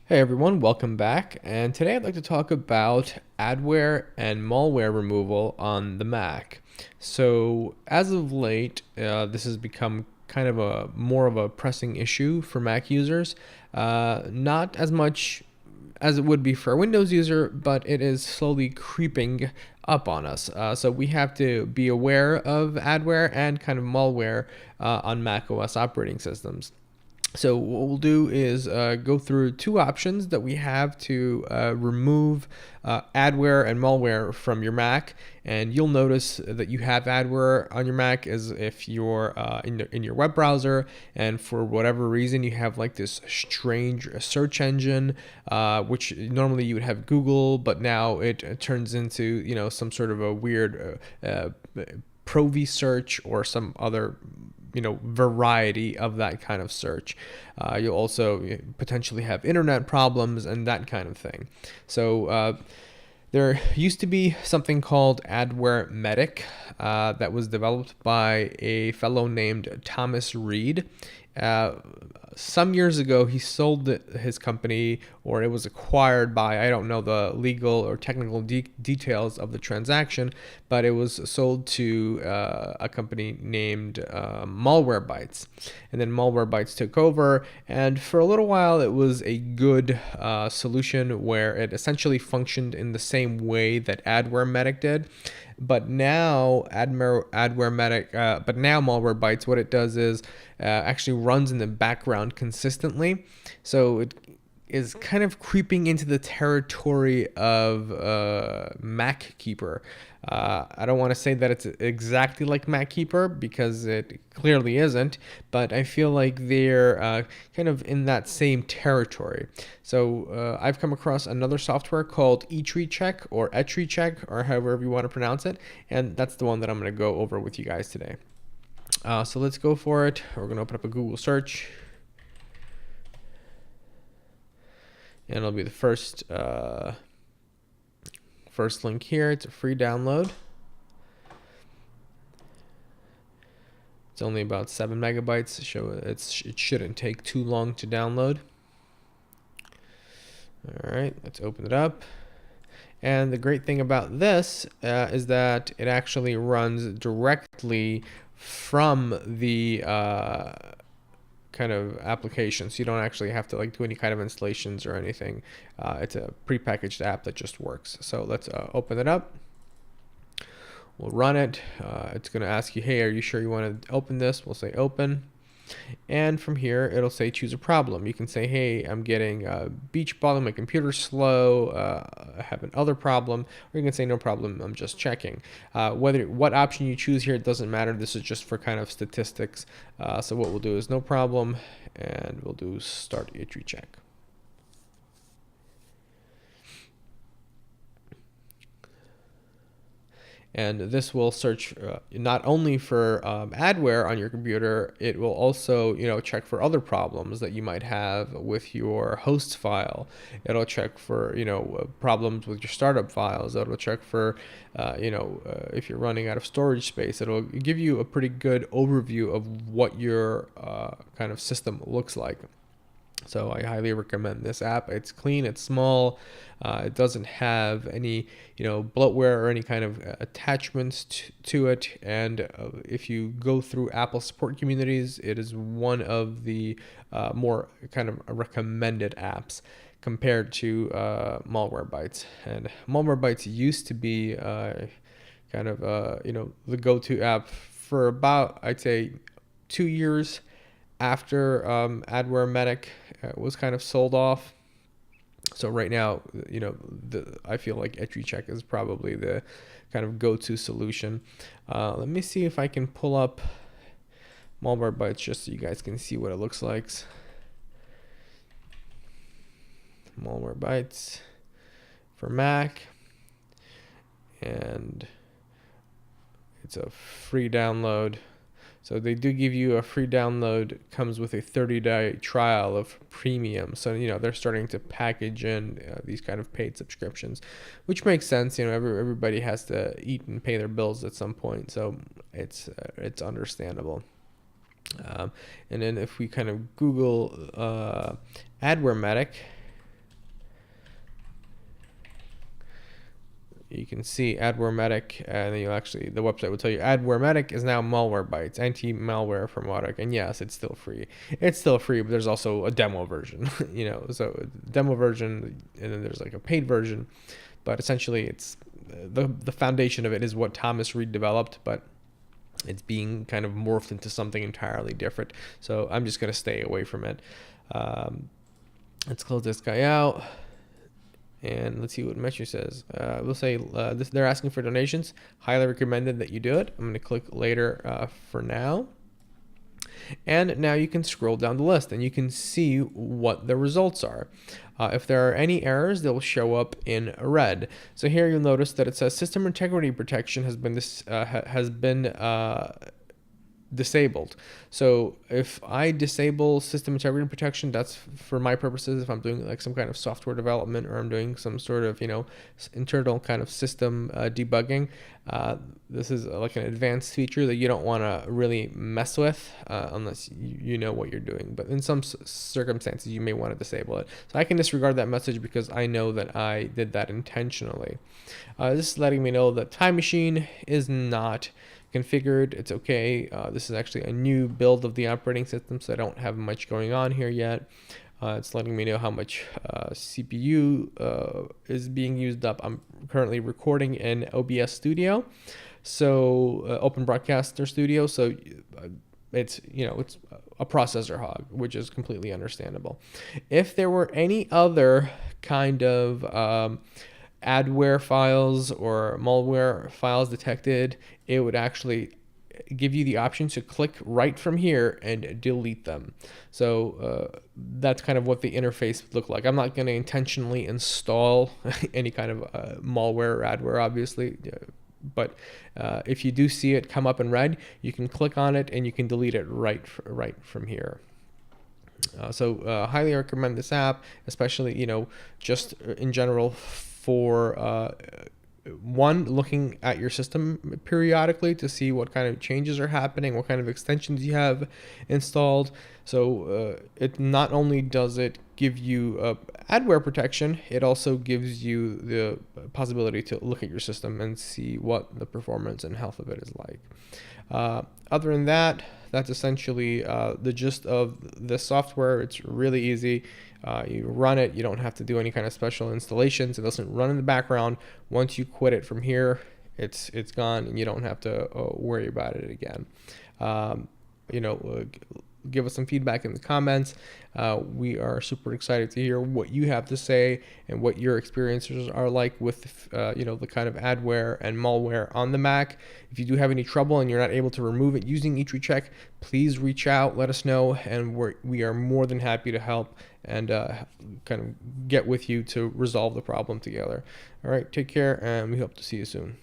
Hey everyone, welcome back. And today I'd like to talk about adware and malware removal on the Mac. So as of late, this has become kind of a more of a pressing issue for Mac users. Not as much as it would be for a Windows user, but it is slowly creeping up on us. So we have to be aware of adware and kind of malware on macOS operating systems. So what we'll do is go through two options that we have to remove adware and malware from your Mac, and you'll notice that you have adware on your Mac as if you're in your web browser, and for whatever reason you have like this strange search engine, which normally you would have Google, but now it turns into some sort of a weird Provi search or some other variety of that kind of search. You'll also potentially have internet problems and that kind of thing. So there used to be something called Adware Medic that was developed by a fellow named Thomas Reed. Uh, some years ago, he sold his company, or it was acquired by, I don't know the legal or technical details of the transaction, but it was sold to a company named Malwarebytes. And then Malwarebytes took over, and for a little while, it was a good solution where it essentially functioned in the same way that Adware Medic did. But now Adware Medic, but now Malwarebytes, what it does is actually runs in the background consistently. So it is kind of creeping into the territory of MacKeeper. I don't want to say that it's exactly like MacKeeper because it clearly isn't, but I feel like they're kind of in that same territory. So I've come across another software called etrecheck or etrecheck or however you want to pronounce it, and that's the one that I'm going to go over with you guys today. So let's go for it. We're going to open up a Google search. And it'll be the first link here. It's a free download. It's only about 7 megabytes, so it shouldn't take too long to download. All right, let's open it up. And the great thing about this is that it actually runs directly from the kind of application, so you don't actually have to do any kind of installations or anything. It's a prepackaged app that just works. So let's open it up. We'll run it. It's going to ask you, hey, are you sure you want to open this? We'll say open. And from here, it'll say choose a problem. You can say, hey, I'm getting beach ball, my computer's slow, I have another problem. Or you can say, no problem, I'm just checking. What option you choose here, it doesn't matter. This is just for kind of statistics. So what we'll do is no problem, and we'll do start etrecheck. And this will search not only for adware on your computer, it will also check for other problems that you might have with your host file. It'll check for problems with your startup files. It'll check for if you're running out of storage space. It'll give you a pretty good overview of what your kind of system looks like. So I highly recommend this app. It's clean, it's small, it doesn't have any bloatware or any kind of attachments to it, and if you go through Apple support communities, it is one of the more kind of recommended apps compared to Malwarebytes. And Malwarebytes used to be kind of the go-to app for about, I'd say, 2 years after Adware Medic was kind of sold off. So right now, I feel like etrecheck is probably the kind of go-to solution. Let me see if I can pull up Malwarebytes just so you guys can see what it looks like. Malwarebytes for Mac, and it's a free download. So they do give you a free download, comes with a 30-day trial of premium. So, they're starting to package in these kind of paid subscriptions, which makes sense. Everybody has to eat and pay their bills at some point. So it's understandable. And then if we kind of Google Adware Medic, you can see Adware Medic, and then the website will tell you Adware Medic is now Malwarebytes, anti-malware for Mautic. And yes, it's still free. It's still free, but there's also a demo version, so demo version, and then there's like a paid version. But essentially, it's the foundation of it is what Thomas Reed developed, but it's being kind of morphed into something entirely different. So I'm just going to stay away from it. Let's close this guy out. And let's see what Metro says. We'll say they're asking for donations. Highly recommended that you do it. I'm going to click later for now. And now you can scroll down the list and you can see what the results are. If there are any errors, they'll show up in red. So here you'll notice that it says system integrity protection has been disabled. So if I disable system integrity protection, that's for my purposes. If I'm doing like some kind of software development, or I'm doing some sort of internal kind of system debugging, this is like an advanced feature that you don't want to really mess with unless you know what you're doing. But in some circumstances, you may want to disable it. So I can disregard that message because I know that I did that intentionally. This is letting me know that Time Machine is not configured. It's okay. This is actually a new build of the operating system, so I don't have much going on here yet. It's letting me know how much CPU is being used up. I'm currently recording in OBS Studio, so Open Broadcaster Studio. So it's it's a processor hog, which is completely understandable. If there were any other kind of adware files or malware files detected, it would actually give you the option to click right from here and delete them. So that's kind of what the interface would look like. I'm not going to intentionally install any kind of malware or adware, obviously, but if you do see it come up in red, you can click on it and you can delete it right from here. So highly recommend this app, especially just in general for one, looking at your system periodically to see what kind of changes are happening, what kind of extensions you have installed. So it not only does it give you adware protection, it also gives you the possibility to look at your system and see what the performance and health of it is like. Other than that, that's essentially the gist of this software. It's really easy. You run it. You don't have to do any kind of special installations. It doesn't run in the background. Once you quit it from here, it's gone, and you don't have to worry about it again. Give us some feedback in the comments. We are super excited to hear what you have to say and what your experiences are like with the kind of adware and malware on the Mac. If you do have any trouble and you're not able to remove it using etrecheck, please reach out, let us know, and we are more than happy to help and kind of get with you to resolve the problem together. All right, take care, and we hope to see you soon.